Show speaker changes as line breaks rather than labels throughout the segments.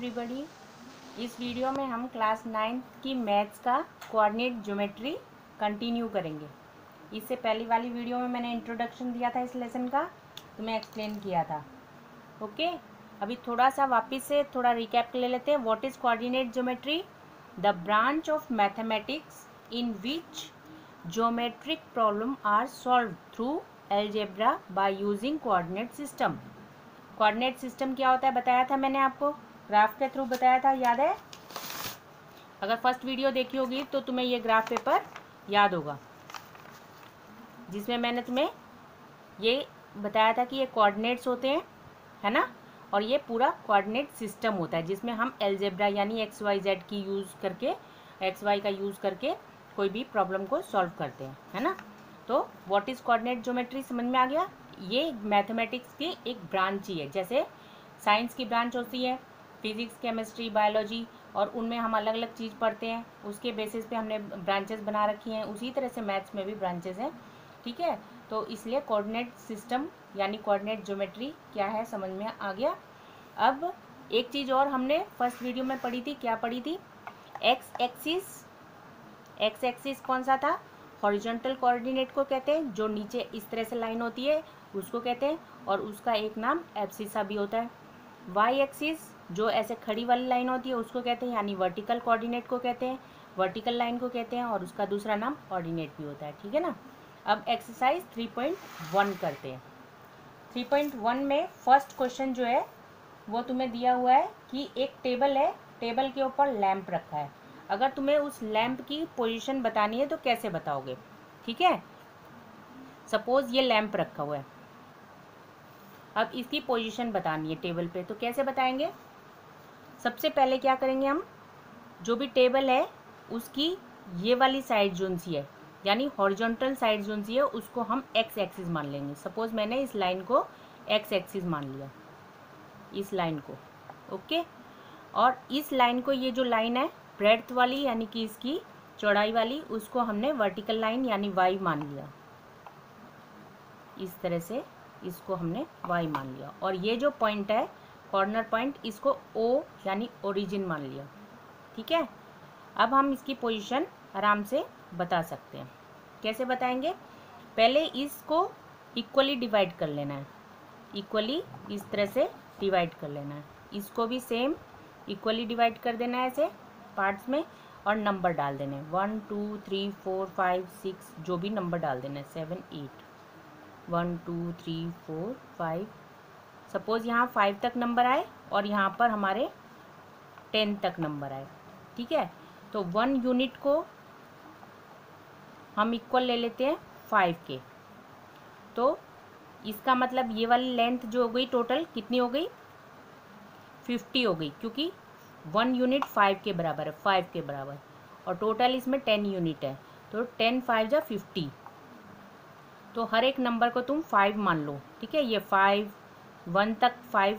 Everybody. इस video में हम क्लास 9th की मैथ्स का कोऑर्डिनेट ज्योमेट्री कंटिन्यू करेंगे। इससे पहली वाली वीडियो में मैंने इंट्रोडक्शन दिया था इस लेसन का, तो मैं एक्सप्लेन किया था। ओके, अभी थोड़ा सा वापस से थोड़ा रिकैप ले लेते हैं। What is coordinate geometry? The branch of mathematics in which geometric problem are solve through algebra by using coordinate system. Coordinate system क्या होता है बताया था मैंने आपको, ग्राफ के थ्रू बताया था, याद है? अगर फर्स्ट वीडियो देखी होगी तो तुम्हें ये ग्राफ पेपर याद होगा, जिसमें मैंने तुम्हें ये बताया था कि ये कोऑर्डिनेट्स होते हैं, है ना, और ये पूरा कोऑर्डिनेट सिस्टम होता है जिसमें हम अलजेब्रा यानी एक्स वाई जेड की यूज़ करके, एक्स वाई का यूज़ करके कोई भी प्रॉब्लम को सॉल्व करते हैं, है ना। तो व्हाट इज़ कोऑर्डिनेट ज्योमेट्री समझ में आ गया। ये मैथमेटिक्स की एक ब्रांच ही है, जैसे साइंस की ब्रांच होती है, फिजिक्स, केमिस्ट्री, बायोलॉजी, और उनमें हम अलग अलग चीज़ पढ़ते हैं, उसके बेसिस पे हमने ब्रांचेस बना रखी हैं। उसी तरह से मैथ्स में भी ब्रांचेस हैं, ठीक है। तो इसलिए कोऑर्डिनेट सिस्टम यानी कोऑर्डिनेट ज्योमेट्री क्या है समझ में आ गया। अब एक चीज़ और हमने फर्स्ट वीडियो में पढ़ी थी, क्या पढ़ी थी? X axis. एक्स एक्सिस कौन सा था? हॉरिजॉन्टल कोऑर्डिनेट को कहते हैं, जो नीचे इस तरह से लाइन होती है उसको कहते हैं, और उसका एक नाम एब्सिसा भी होता है। वाई एक्सिस जो ऐसे खड़ी वाली लाइन होती है उसको कहते हैं, यानी वर्टिकल कोऑर्डिनेट को कहते हैं, वर्टिकल लाइन को कहते हैं, और उसका दूसरा नाम ऑर्डिनेट भी होता है, ठीक है ना। अब एक्सरसाइज 3.1 करते हैं। 3.1 में फर्स्ट क्वेश्चन जो है वो तुम्हें दिया हुआ है कि एक टेबल है, टेबल के ऊपर लैंप रखा है। अगर तुम्हें उस लैंप की पोजीशन बतानी है तो कैसे बताओगे? ठीक है, सपोज ये लैंप रखा हुआ है, अब इसकी पोजीशन बतानी है टेबल पे, तो कैसे बताएंगे? सबसे पहले क्या करेंगे हम, जो भी टेबल है उसकी ये वाली साइड जोन सी है, यानी हॉरिजॉन्टल साइड जोन सी है, उसको हम एक्स एक्सिस मान लेंगे। सपोज मैंने इस लाइन को एक्स एक्सिस मान लिया, इस लाइन को, ओके। और इस लाइन को, ये जो लाइन है ब्रेड्थ वाली यानी कि इसकी चौड़ाई वाली, उसको हमने वर्टिकल लाइन यानी वाई मान लिया, इस तरह से इसको हमने वाई मान लिया। और ये जो पॉइंट है कॉर्नर पॉइंट, इसको ओ यानी ओरिजिन मान लिया, ठीक है। अब हम इसकी पोजीशन आराम से बता सकते हैं। कैसे बताएंगे? पहले इसको इक्वली डिवाइड कर लेना है, इक्वली इस तरह से डिवाइड कर लेना है, इसको भी सेम इक्वली डिवाइड कर देना है ऐसे पार्ट्स में, और नंबर डाल देने हैं 1 2 3 4 5 6, जो भी नंबर डाल देना है 7 8 1 2 3 4 5। सपोज यहाँ 5 तक नंबर आए और यहाँ पर हमारे 10 तक नंबर आए, ठीक है। तो 1 यूनिट को हम इक्वल ले लेते हैं 5 के, तो इसका मतलब ये वाली लेंथ जो हो गई टोटल कितनी हो गई? 50 हो गई, क्योंकि 1 यूनिट 5 के बराबर है, 5 के बराबर, और टोटल इसमें 10 यूनिट है, तो 10 5 जा 50। तो हर एक नंबर को तुम 5 मान लो, ठीक है। ये 5 1 तक 5,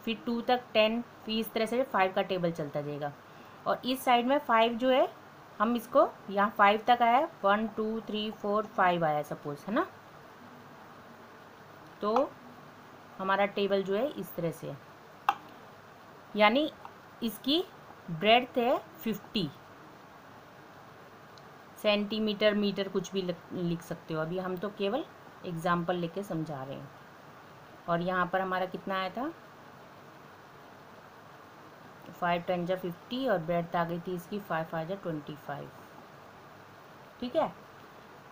फिर 2 तक 10, फिर इस तरह से 5 का टेबल चलता जाएगा। और इस साइड में 5 जो है, हम इसको यहाँ 5 तक आया, 1 2 3 4 5 आया सपोज, है ना। तो हमारा टेबल जो है इस तरह से है, यानी इसकी ब्रेड्थ है 50 सेंटीमीटर, मीटर कुछ भी लिख सकते हो। अभी हम तो केवल एग्जाम्पल लेके समझा रहे हैं। और यहाँ पर हमारा कितना आया था? 5 10 जा 50, और ब्रेड्थ आ गई थी इसकी 5 5 जा 25, ठीक है।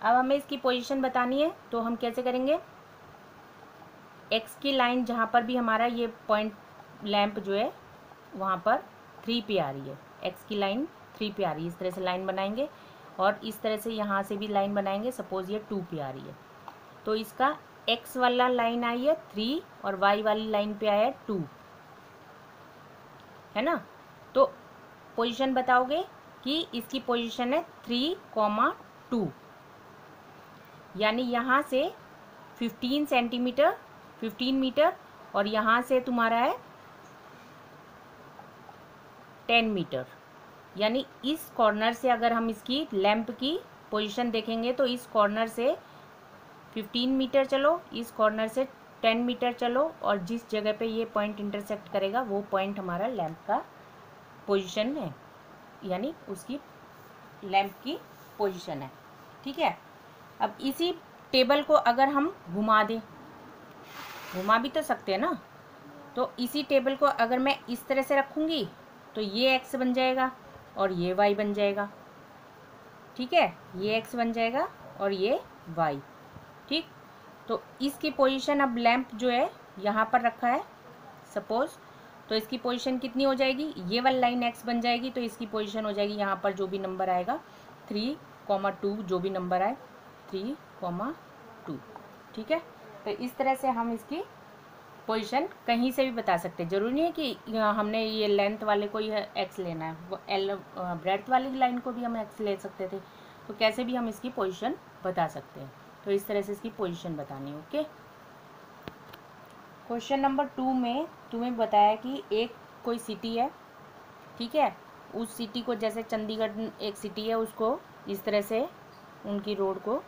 अब हमें इसकी पोजीशन बतानी है, तो हम कैसे करेंगे? एक्स की लाइन जहाँ पर भी हमारा ये पॉइंट लैंप जो है वहाँ पर 3 पे आ रही है, एक्स की लाइन 3 पे आ रही है, इस तरह से लाइन बनाएंगे, और इस तरह से यहाँ से भी लाइन बनाएंगे। सपोज ये 2 पे आ रही है, तो इसका एक्स वाला लाइन आई है 3 और वाई वाली लाइन पे आया है 2, है ना। तो पोजीशन बताओगे कि इसकी पोजीशन है 3, 2, यानी यहाँ से 15 सेंटीमीटर 15 मीटर, और यहाँ से तुम्हारा है 10 मीटर। यानी इस कॉर्नर से अगर हम इसकी लैंप की पोजीशन देखेंगे तो इस कॉर्नर से 15 मीटर चलो, इस कॉर्नर से 10 मीटर चलो, और जिस जगह पे ये पॉइंट इंटरसेक्ट करेगा वो पॉइंट हमारा लैंप का पोजीशन है, यानी उसकी लैंप की पोजीशन है। ठीक है, अब इसी टेबल को अगर हम घुमा दें, घुमा भी तो सकते हैं ना, तो इसी टेबल को अगर मैं इस तरह से रखूँगी तो ये एक्स बन जाएगा और ये वाई बन जाएगा। ठीक है, ये एक्स बन जाएगा और ये वाई। ठीक, तो इसकी पोजीशन अब लैंप जो है यहाँ पर रखा है सपोज, तो इसकी पोजीशन कितनी हो जाएगी, ये वाली लाइन एक्स बन जाएगी, तो इसकी पोजीशन हो जाएगी यहाँ पर जो भी नंबर आएगा 3,2, जो भी नंबर आए 3,2। ठीक है, तो इस तरह से हम इसकी पोजीशन कहीं से भी बता सकते हैं। जरूरी नहीं है कि हमने ये लेंथ वाले को ही एक्स लेना है, वो एल ब्रेड्थ वाली लाइन को भी हम एक्स ले सकते थे। तो कैसे भी हम इसकी पोजीशन बता सकते हैं। तो इस तरह से इसकी पोजीशन बतानी है। ओके, क्वेश्चन नंबर 2 में तुम्हें बताया कि एक कोई सिटी है। ठीक है, उस सिटी को, जैसे चंडीगढ़ एक सिटी है, उसको इस तरह से उनकी रोड को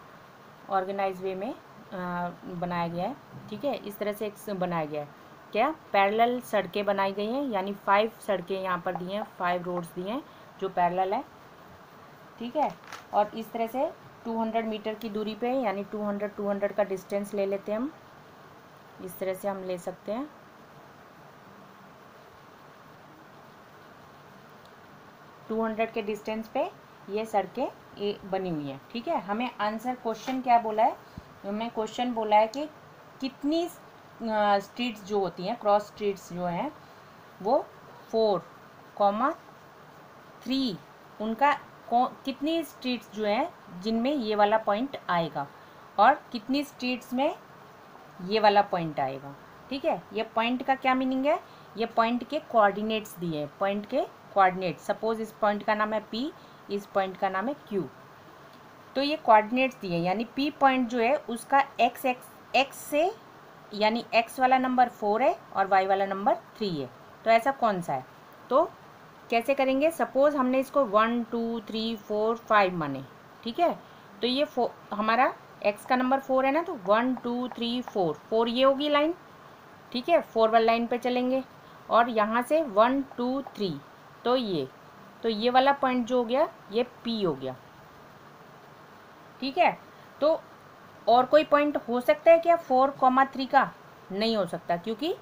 ऑर्गेनाइज वे में बनाया गया है। ठीक है, इस तरह से एक बनाया गया है, क्या पैरेलल सड़कें बनाई गई हैं, यानी 5 सड़कें यहाँ पर दी हैं, 5 रोड्स दी हैं जो पैरेलल है। ठीक है, और इस तरह से 200 मीटर की दूरी पे, यानी 200 का डिस्टेंस ले लेते हैं हम, इस तरह से हम ले सकते हैं। टू 200 के डिस्टेंस पे ये सड़कें बनी हुई हैं। ठीक है, हमें आंसर क्वेश्चन क्या बोला है, हमें क्वेश्चन बोला है कि कितनी स्ट्रीट्स जो होती हैं, क्रॉस स्ट्रीट्स जो हैं, वो 4,3 उनका कितनी स्ट्रीट्स जो हैं जिनमें ये वाला पॉइंट आएगा, और कितनी स्ट्रीट्स में ये वाला पॉइंट आएगा। ठीक है, ये पॉइंट का क्या मीनिंग है, ये पॉइंट के कोऑर्डिनेट्स दिए हैं, पॉइंट के कोऑर्डिनेट्स। सपोज इस पॉइंट का नाम है P, इस पॉइंट का नाम है Q, तो ये कोऑर्डिनेट्स दिए हैं, यानी P पॉइंट जो है उसका x से, यानी x वाला नंबर 4 है और y वाला नंबर 3 है। तो ऐसा कौन सा है, तो कैसे करेंगे, सपोज हमने इसको 1 2 3 4 5 माने। ठीक है, तो ये हमारा x का नंबर 4 है ना, तो 1 2 3 4 ये होगी लाइन। ठीक है, 4 वाली लाइन पे चलेंगे, और यहाँ से 1 2 3, तो ये वाला पॉइंट जो हो गया ये P हो गया। ठीक है, तो और कोई पॉइंट हो सकता है क्या 4,3 का, नहीं हो सकता, क्योंकि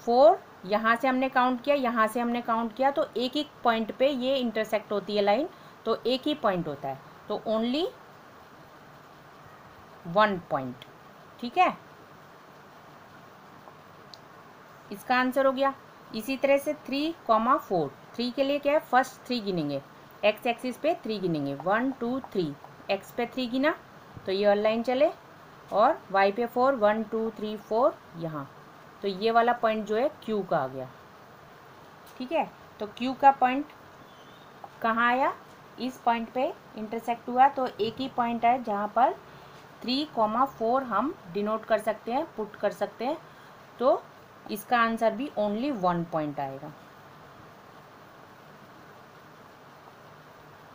4 यहाँ से हमने काउंट किया, यहाँ से हमने काउंट किया, तो एक ही पॉइंट पे ये इंटरसेक्ट होती है लाइन, तो एक ही पॉइंट होता है, तो ओनली 1 पॉइंट। ठीक है, इसका आंसर हो गया। इसी तरह से 3,4, 3 के लिए क्या है, फर्स्ट 3 गिनेंगे, एक्स एक्सिस पे 3 गिनेंगे, 1 2 3, एक्स पे 3 गिना तो ये और लाइन चले, और वाई पे 4, 1 2 3 4 यहाँ, तो ये वाला पॉइंट जो है Q का आ गया। ठीक है, तो Q का पॉइंट कहाँ आया, इस पॉइंट पे इंटरसेक्ट हुआ, तो एक ही पॉइंट है जहाँ पर 3,4 हम डिनोट कर सकते हैं, पुट कर सकते हैं, तो इसका आंसर भी ओनली 1 पॉइंट आएगा।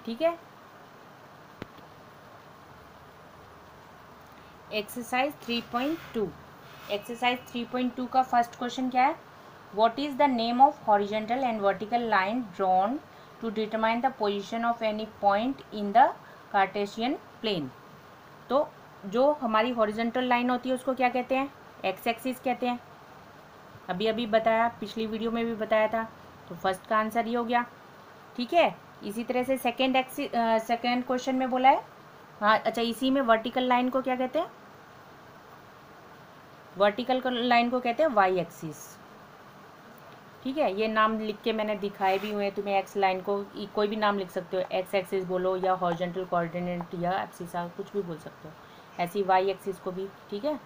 ठीक है, एक्सरसाइज 3.2, एक्सरसाइज 3.2 का फर्स्ट क्वेश्चन क्या है, what is the name of horizontal and vertical line drawn to determine the position of any point in the Cartesian plane. तो जो हमारी हॉरिजॉन्टल लाइन होती है उसको क्या कहते हैं, एक्स एक्सिस कहते हैं, अभी अभी बताया, पिछली वीडियो में भी बताया था, तो फर्स्ट का आंसर ये हो गया। ठीक है, इसी तरह से सेकेंड क्वेश्चन में बोला है, हाँ अच्छा, इसी में वर्टिकल लाइन को क्या कहते हैं, वर्टिकल लाइन को कहते हैं वाई एक्सिस। ठीक है, ये नाम लिख के मैंने दिखाए भी हुए हैं तुम्हें, एक्स लाइन को कोई भी नाम लिख सकते हो, एक्स एक्सिस बोलो या हॉरिजॉन्टल कोऑर्डिनेट या एब्सिसा, कुछ भी बोल सकते हो, ऐसी वाई एक्सिस को भी। ठीक है,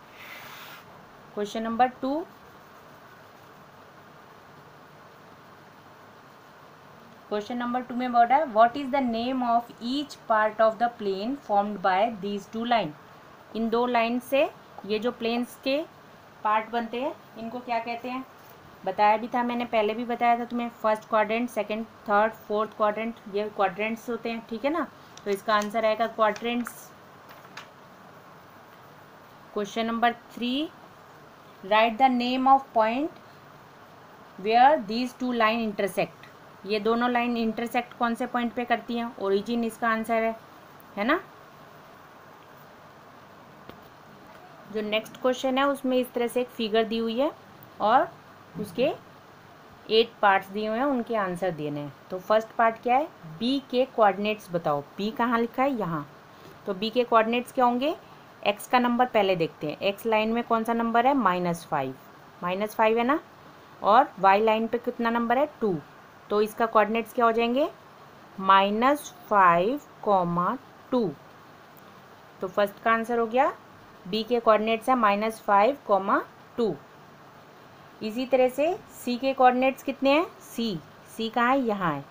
क्वेश्चन नंबर 2, क्वेश्चन नंबर 2 में बोला है, what is the name of each part of the plane formed by these 2 line. इन 2 लाइन से ये जो प्लेन्स के पार्ट बनते हैं इनको क्या कहते हैं, बताया भी था मैंने, पहले भी बताया था तुम्हें, first quadrant, second, third, fourth quadrant, ये क्वाड्रेंट्स होते हैं। ठीक है ना, तो इसका आंसर आएगा quadrants. Question number 3, right the name of point where these 2 line intersect. ये दोनों लाइन इंटरसेक्ट कौन से पॉइंट पे करती हैं? ओरिजिन इसका आंसर है ना। जो नेक्स्ट क्वेश्चन है उसमें इस तरह से एक फिगर दी हुई है और उसके 8 पार्ट्स दिए हुए हैं, उनके आंसर देने हैं। तो फर्स्ट पार्ट क्या है? बी के कोऑर्डिनेट्स बताओ। बी कहाँ लिखा है? यहाँ। तो बी के कोऑर्डिनेट्स क्या होंगे? एक्स का नंबर पहले देखते हैं। एक्स लाइन में कौन सा नंबर है? -5 है ना। और वाई लाइन पे कितना नंबर है? 2। तो इसका कोऑर्डिनेट्स क्या हो जाएंगे? -5, 2। तो फर्स्ट का आंसर हो गया। बी के कोऑर्डिनेट्स है -5, 2। इसी तरह से सी के कोऑर्डिनेट्स कितने हैं? सी कहाँ है? यहाँ है।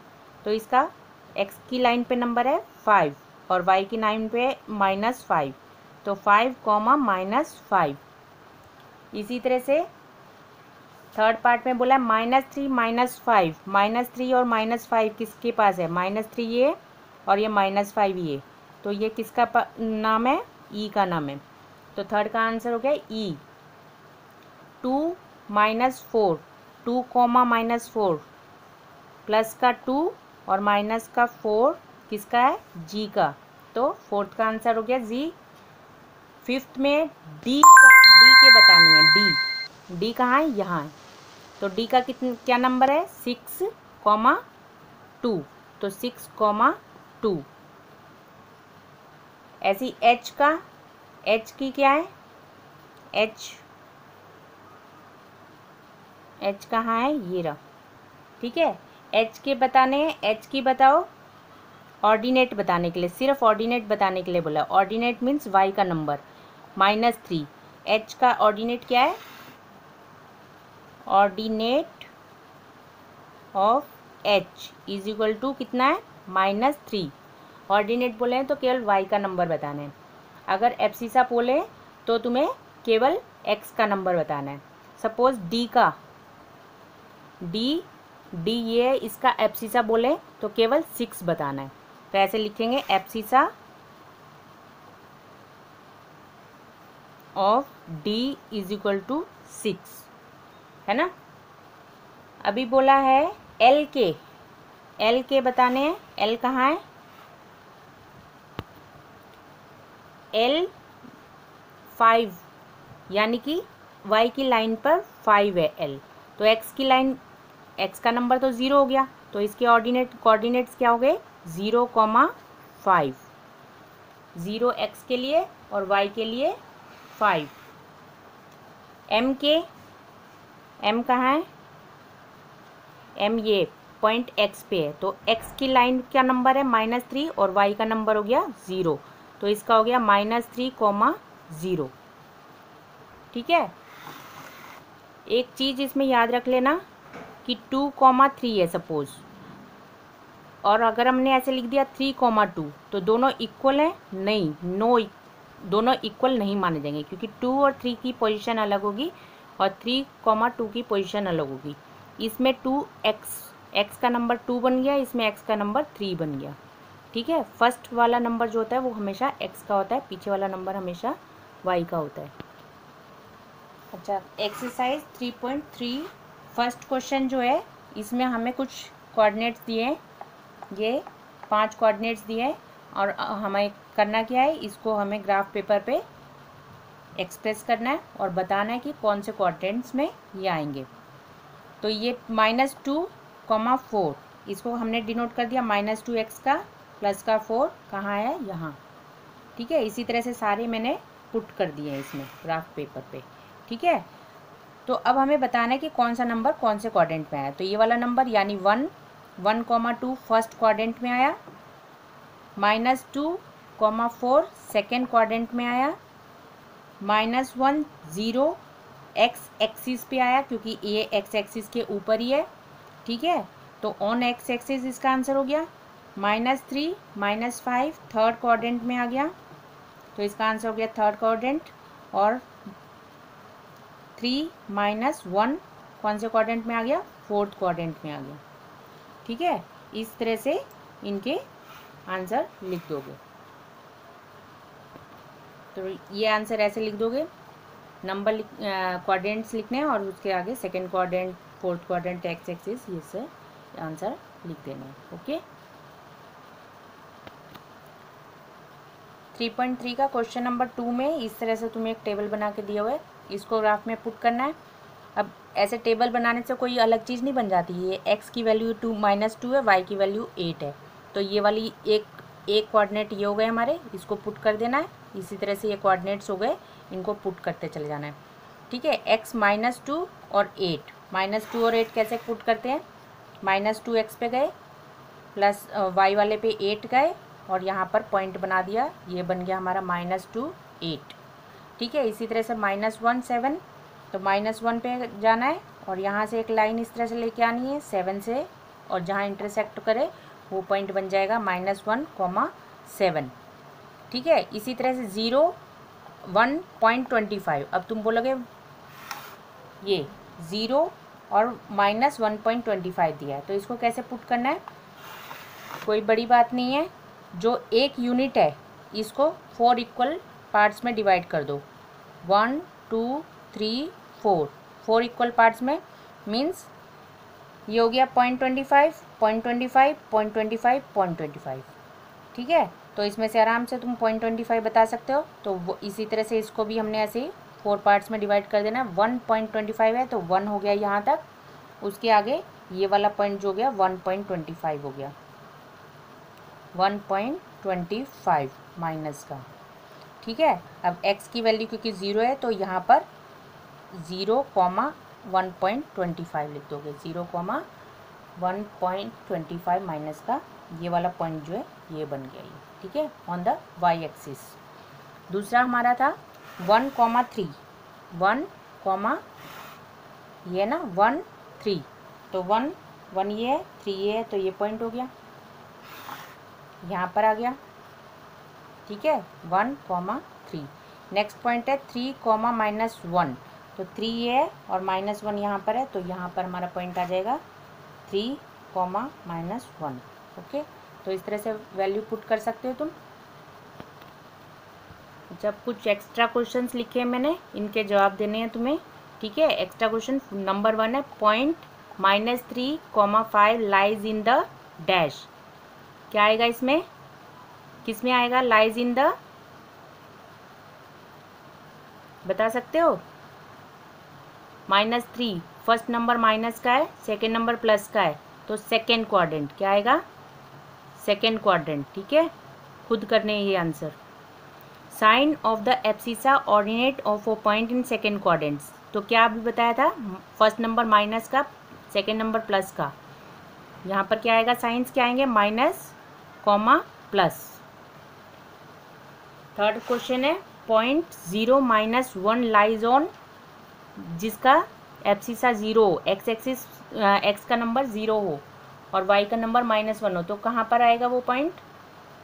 तो इसका एक्स की लाइन पे नंबर है 5 और वाई की लाइन पे -5। तो 5, -5। इसी तरह से थर्ड पार्ट में बोला है -3, -5। -3 और -5 किसके पास है? -3 ये और ये -5 ये। तो ये किसका नाम है? ई का नाम है। तो थर्ड का आंसर हो गया ई। 2, -4, 2, -4 प्लस का 2 और माइनस का 4 किसका है? जी का। तो फोर्थ का आंसर हो गया जी। फिफ्थ में डी के बतानी है। डी कहाँ है? यहाँ है। तो डी का क्या नंबर है? 6, 2। तो 6, 2। ऐसी एच की क्या है? एच कहाँ है? ये रहा। ठीक है, एच के बताने हैं। एच की बताओ। ऑर्डिनेट बताने के लिए, सिर्फ ऑर्डिनेट बताने के लिए बोला। ऑर्डिनेट मीन्स वाई का नंबर -3। एच का ऑर्डिनेट क्या है? Ordinate of H is equal to कितना है? -3। ऑर्डिनेट बोले हैं तो केवल वाई का नंबर बताना है। अगर एब्सिसा बोले तो तुम्हें केवल एक्स का नंबर बताना है। सपोज डी ये है, इसका एब्सिसा बोले तो केवल 6 बताना है। तो ऐसे लिखेंगे abscissa of D is equal to 6, है ना। अभी बोला है एल के बताने हैं। एल कहाँ है? एल 5, यानी कि वाई की लाइन पर 5 है एल। तो एक्स की लाइन, एक्स का नंबर तो 0 हो गया। तो इसके कोऑर्डिनेट्स क्या हो गए? 0, 5। 0 एक्स के लिए और वाई के लिए 5। एम कहाँ है? एम ये पॉइंट एक्स पे है। तो एक्स की लाइन का नंबर है -3 और वाई का नंबर हो गया 0। तो इसका हो गया -3, 0। ठीक है, एक चीज़ इसमें याद रख लेना कि 2, 3 है सपोज, और अगर हमने ऐसे लिख दिया 3, 2 तो दोनों इक्वल हैं? नहीं, दोनों इक्वल नहीं माने जाएंगे, क्योंकि 2 और 3 की पोजीशन अलग होगी और 3, 2 की पोजीशन अलग होगी। इसमें 2 एक्स का नंबर 2 बन गया, इसमें एक्स का नंबर 3 बन गया। ठीक है, फर्स्ट वाला नंबर जो होता है वो हमेशा एक्स का होता है, पीछे वाला नंबर हमेशा वाई का होता है। अच्छा, एक्सरसाइज 3.3 फर्स्ट क्वेश्चन जो है इसमें हमें कुछ कोऑर्डिनेट्स दिए हैं। ये 5 कोऑर्डिनेट्स दिए हैं और हमें करना क्या है? इसको हमें ग्राफ पेपर पे एक्सप्रेस करना है और बताना है कि कौन से कोऑर्डिनेट्स में ये आएंगे। तो ये -2, 4 इसको हमने डिनोट कर दिया -2x का प्लस का 4 कहाँ है? यहाँ। ठीक है, इसी तरह से सारे मैंने पुट कर दिए हैं इसमें ग्राफ पेपर पे। ठीक है, तो अब हमें बताना है कि कौन सा नंबर कौन से क्वाड्रेंट में आया। तो ये वाला नंबर यानी 1, 2 फर्स्ट क्वाड्रेंट में आया, -2, 4 सेकेंड क्वाड्रेंट में आया, -1, 0 एक्स एक्सिस पे आया क्योंकि ये एक्स एक्सिस के ऊपर ही है। ठीक है, तो ऑन एक्स एक्सिस इसका आंसर हो गया। -3, -5 थर्ड क्वाड्रेंट में आ गया, तो इसका आंसर हो गया थर्ड क्वाड्रेंट। और 3, -1 कौन से क्वाड्रेंट में आ गया? फोर्थ क्वाड्रेंट में आ गया। ठीक है, इस तरह से इनके आंसर लिख दोगे। तो ये आंसर ऐसे लिख दोगे, नंबर क्वाड्रेंट्स लिखने हैं और उसके आगे second quadrant, fourth quadrant, x axis, ये सब आंसर लिख देना है। ओके, 3.3 का क्वेश्चन नंबर 2 में इस तरह से तुम्हें एक टेबल बना के दिया हुआ है, इसको ग्राफ में पुट करना है। अब ऐसे टेबल बनाने से कोई अलग चीज़ नहीं बन जाती। ये x की वैल्यू -2 है, y की वैल्यू 8 है, तो ये वाली एक कोऑर्डिनेट ये हो गए हमारे, इसको पुट कर देना है। इसी तरह से ये कोऑर्डिनेट्स हो गए, इनको पुट करते चले जाना है। ठीक है, x -2 और 8, -2 और 8 कैसे पुट करते हैं, -2 x पे गए प्लस y वाले पे 8 गए और यहाँ पर पॉइंट बना दिया, ये बन गया हमारा -2 8। ठीक है, इसी तरह से -1 7, तो -1 पे जाना है और यहाँ से एक लाइन इस तरह से लेके आनी है 7 से, और जहाँ इंटरसेक्ट करे वो पॉइंट बन जाएगा -1, 7। ठीक है, इसी तरह से 0 1.25। अब तुम बोलोगे ये 0 और -1.25 दिया है, तो इसको कैसे पुट करना है, कोई बड़ी बात नहीं है। जो एक यूनिट है इसको 4 इक्वल पार्ट्स में डिवाइड कर दो, 1 2 3 4, 4 इक्वल पार्ट्स में, मीन्स ये हो गया 0.25 0.25 0.25 0.25। ठीक है, तो इसमें से आराम से तुम 0.25 बता सकते हो। तो वो इसी तरह से इसको भी हमने ऐसे ही 4 पार्ट्स में डिवाइड कर देना। 1.25 है तो 1 हो गया यहाँ तक, उसके आगे ये वाला पॉइंट जो हो गया 1.25 हो गया, 1.25 माइनस का। ठीक है, अब x की वैल्यू क्योंकि 0 है तो यहाँ पर 0, 1.25 लिख दोगे, 0, 1.25 माइनस का ये वाला पॉइंट जो है ये बन गया ये। ठीक है, ऑन द y एक्सिस। दूसरा हमारा था 1, 3, 1, ये ना 1 3, तो 1 1 ये है, 3 ये है, तो ये पॉइंट हो गया, यहाँ पर आ गया। ठीक है, 1, 3। नेक्स्ट पॉइंट है 3, -1, तो 3 ये है और -1 यहाँ पर है, तो यहाँ पर हमारा पॉइंट आ जाएगा 3, -1। ओके, तो इस तरह से वैल्यू पुट कर सकते हो तुम। जब कुछ एक्स्ट्रा क्वेश्चंस लिखे हैं मैंने, इनके जवाब देने हैं तुम्हें। ठीक है, एक्स्ट्रा क्वेश्चन नंबर 1 है, point -3, 5 lies in the dash. क्या आएगा इसमें, किस में आएगा, लाइज इन द, बता सकते हो। -3 फर्स्ट नंबर माइनस का है, सेकेंड नंबर प्लस का है, तो सेकेंड क्वाड्रेंट क्या आएगा, सेकेंड क्वाड्रेंट। ठीक है, खुद करने ये answer. Sign of the abscissa ordinate of a point in second quadrants, तो क्या अभी बताया था, फर्स्ट नंबर माइनस का, सेकेंड नंबर प्लस का। यहाँ पर क्या आएगा, साइंस क्या आएंगे, माइनस, प्लस। थर्ड क्वेश्चन है, पॉइंट 0, -1 लाइज ऑन, जिसका एब्सिसा 0, एक्स एक्सिस, एक्स का नंबर 0 हो और y का नंबर -1 हो, तो कहाँ पर आएगा वो point,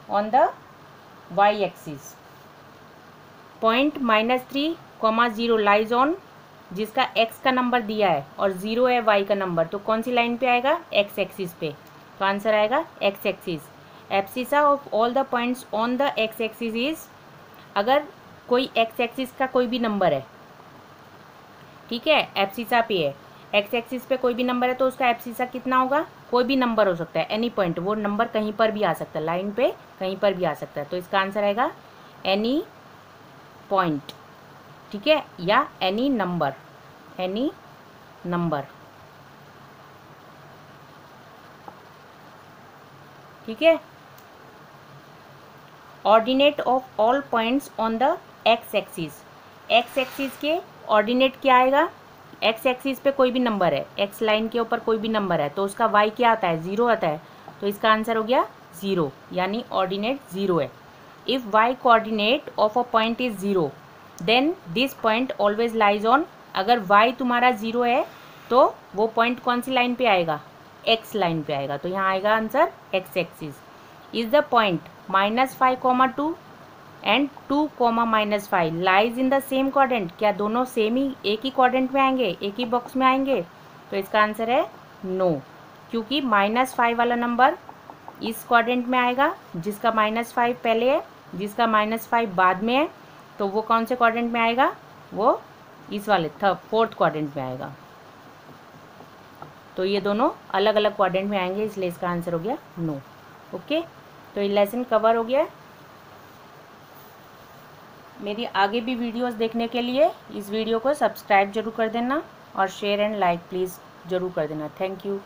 on the y axis. Point -3, 0 lies on, जिसका x का नंबर दिया है और 0 है y का नंबर, तो कौन सी लाइन पे आएगा, x एक्सिस पे, तो आंसर आएगा x axis. Abscissa of all the points on the x axis is, अगर कोई x एक्सिस का कोई भी नंबर है, ठीक है, एब्सिसा पे है, x एक्सिस पे कोई भी नंबर है, तो उसका एब्सिसा कितना होगा, कोई भी नंबर हो सकता है, एनी पॉइंट, वो नंबर कहीं पर भी आ सकता है, लाइन पे कहीं पर भी आ सकता है, तो इसका आंसर आएगा एनी पॉइंट। ठीक है, या एनी नंबर, एनी नंबर। ठीक है, ordinate of all points on the x axis, x axis के ऑर्डिनेट क्या आएगा, एक्स एक्सिस पे कोई भी नंबर है, एक्स लाइन के ऊपर कोई भी नंबर है, तो उसका वाई क्या आता है, 0 आता है, तो इसका आंसर हो गया 0, यानी ऑर्डिनेट 0 है। If Y coordinate of a point is 0 then this point always lies on, अगर वाई तुम्हारा 0 है तो वो पॉइंट कौन सी लाइन पे आएगा, एक्स लाइन पे आएगा, तो यहाँ आएगा answer x axis. Is the point -5, 2 and 2, -5 lies in the same quadrant, क्या दोनों सेम ही एक ही क्वाड्रेंट में आएंगे, एक ही बॉक्स में आएंगे, तो इसका आंसर है नो, क्योंकि -5 वाला नंबर इस क्वाड्रेंट में आएगा, जिसका -5 पहले है, जिसका -5 बाद में है, तो वो कौन से क्वाड्रेंट में आएगा, वो इस वाले फोर्थ क्वाड्रेंट में आएगा। तो ये दोनों अलग अलग क्वाड्रेंट में आएंगे, इसलिए इसका आंसर हो गया नो। ओके, तो ये लेसन कवर हो गया। मेरी आगे भी वीडियोस देखने के लिए इस वीडियो को सब्सक्राइब जरूर कर देना और शेयर एंड लाइक प्लीज़ ज़रूर कर देना। Thank you.